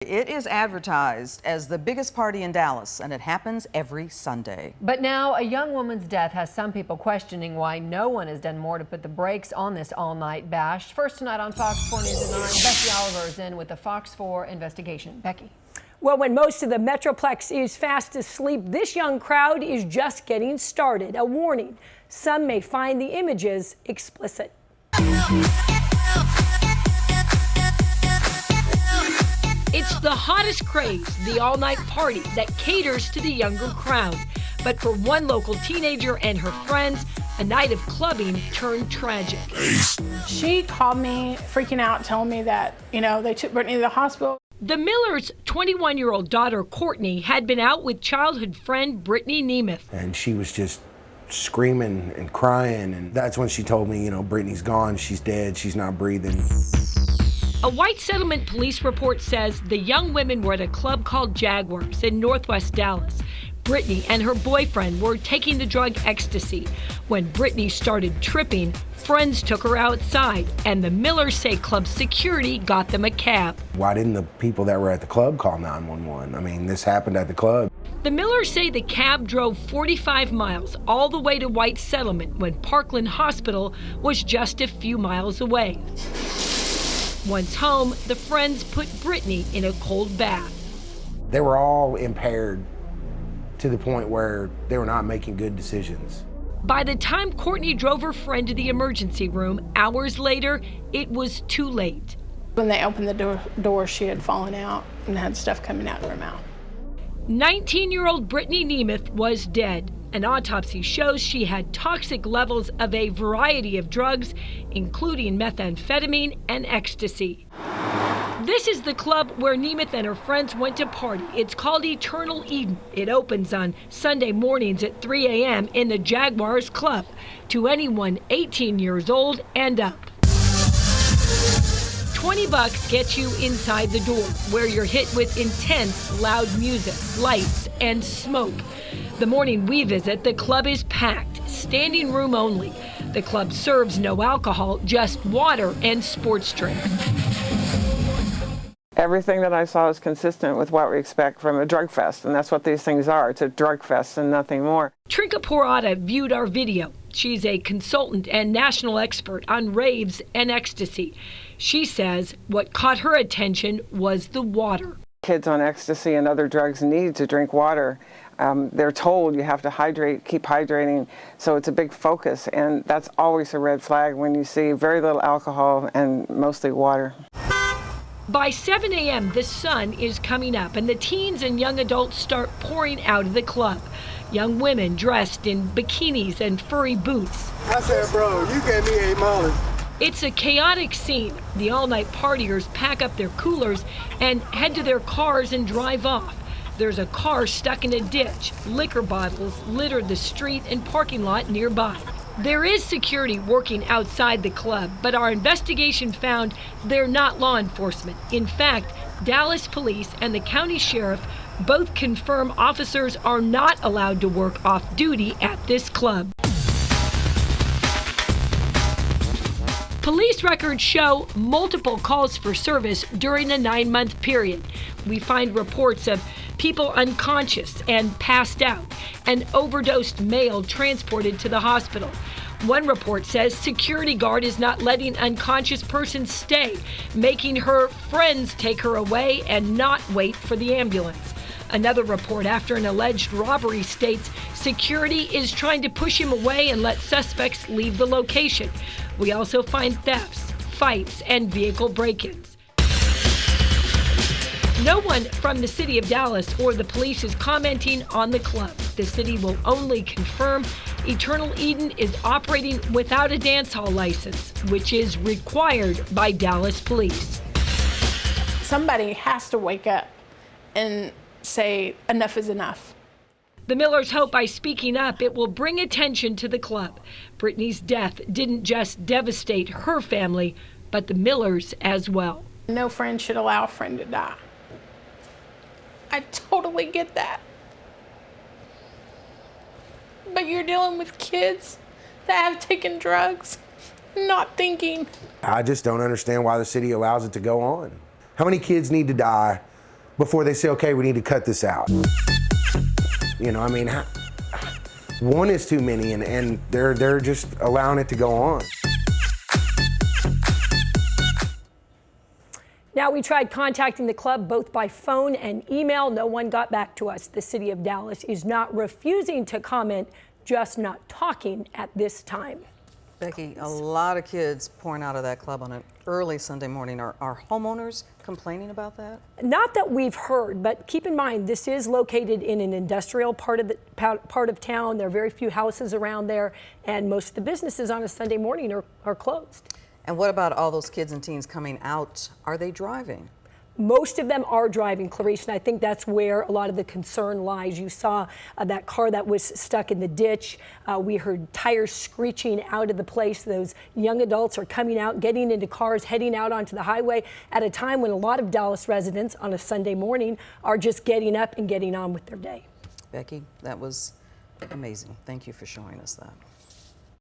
It is advertised as the biggest party in Dallas, and it happens every Sunday. But now a young woman's death has some people questioning why no one has done more to put the brakes on this all-night bash. First tonight on Fox 4 News at 9, Becky Oliver is in with the Fox 4 investigation. Becky. Well, when most of the Metroplex is fast asleep, this young crowd is just getting started. A warning, some may find the images explicit. It's the hottest craze, the all-night party that caters to the younger crowd. But for one local teenager and her friends, a night of clubbing turned tragic. She called me freaking out, telling me that, they took Brittany to the hospital. The Millers' 21-year-old daughter, Courtney, had been out with childhood friend Brittany Nemeth. And she was just screaming and crying, and that's when she told me, Brittany's gone, she's dead, she's not breathing. A White Settlement police report says the young women were at a club called Jaguars in northwest Dallas. Brittany and her boyfriend were taking the drug ecstasy. When Brittany started tripping, friends took her outside, and the Millers say club security got them a cab. Why didn't the people that were at the club call 911? I mean, this happened at the club. The Millers say the cab drove 45 miles all the way to White Settlement when Parkland Hospital was just a few miles away. Once home, the friends put Brittany in a cold bath. They were all impaired to the point where they were not making good decisions. By the time Courtney drove her friend to the emergency room, hours later, it was too late. When they opened the door, she had fallen out and had stuff coming out of her mouth. 19-year-old Brittany Nemeth was dead. An autopsy shows she had toxic levels of a variety of drugs, including methamphetamine and ecstasy. This is the club where Nemeth and her friends went to party. It's called Eternal Eden. It opens on Sunday mornings at 3 a.m. in the Jaguars Club to anyone 18 years old and up. $20 gets you inside the door, where you're hit with intense, loud music, lights, and smoke. The morning we visit, the club is packed, standing room only. The club serves no alcohol, just water and sports drinks. Everything that I saw is consistent with what we expect from a drug fest, and that's what these things are. It's a drug fest and nothing more. Trinka Porada viewed our video. She's a consultant and national expert on raves and ecstasy. She says what caught her attention was the water. Kids on ecstasy and other drugs need to drink water. They're told you have to hydrate, keep hydrating, so it's a big focus, and that's always a red flag when you see very little alcohol and mostly water. By 7 a.m., the sun is coming up, and the teens and young adults start pouring out of the club. Young women dressed in bikinis and furry boots. I said, bro, you gave me $8. It's a chaotic scene. The all-night partiers pack up their coolers and head to their cars and drive off. There's a car stuck in a ditch. Liquor bottles litter the street and parking lot nearby. There is security working outside the club, but our investigation found they're not law enforcement. In fact, Dallas police and the county sheriff both confirm officers are not allowed to work off duty at this club. Police records show multiple calls for service during a 9-month period. We find reports of people unconscious and passed out, and overdosed male transported to the hospital. One report says security guard is not letting unconscious person stay, making her friends take her away and not wait for the ambulance. Another report after an alleged robbery states security is trying to push him away and let suspects leave the location. We also find thefts, fights, and vehicle break-ins. No one from the city of Dallas or the police is commenting on the club. The city will only confirm Eternal Eden is operating without a dance hall license, which is required by Dallas police. Somebody has to wake up and say enough is enough. The Millers hope by speaking up it will bring attention to the club. Brittany's death didn't just devastate her family, but the Millers as well. No friend should allow a friend to die. I totally get that. But you're dealing with kids that have taken drugs, not thinking. I just don't understand why the city allows it to go on. How many kids need to die before they say, okay, we need to cut this out. You know, I mean, one is too many, and they're just allowing it to go on. Now, we tried contacting the club both by phone and email. No one got back to us. The city of Dallas is not refusing to comment, just not talking at this time. Becky, a lot of kids pouring out of that club on an early Sunday morning. Are homeowners complaining about that? Not that we've heard, but keep in mind, this is located in an industrial part of town. There are very few houses around there, and most of the businesses on a Sunday morning are closed. And what about all those kids and teens coming out? Are they driving? Most of them are driving, Clarice, and I think that's where a lot of the concern lies. You saw that car that was stuck in the ditch. We heard tires screeching out of the place. Those young adults are coming out, getting into cars, heading out onto the highway at a time when a lot of Dallas residents on a Sunday morning are just getting up and getting on with their day. Becky, that was amazing. Thank you for showing us that.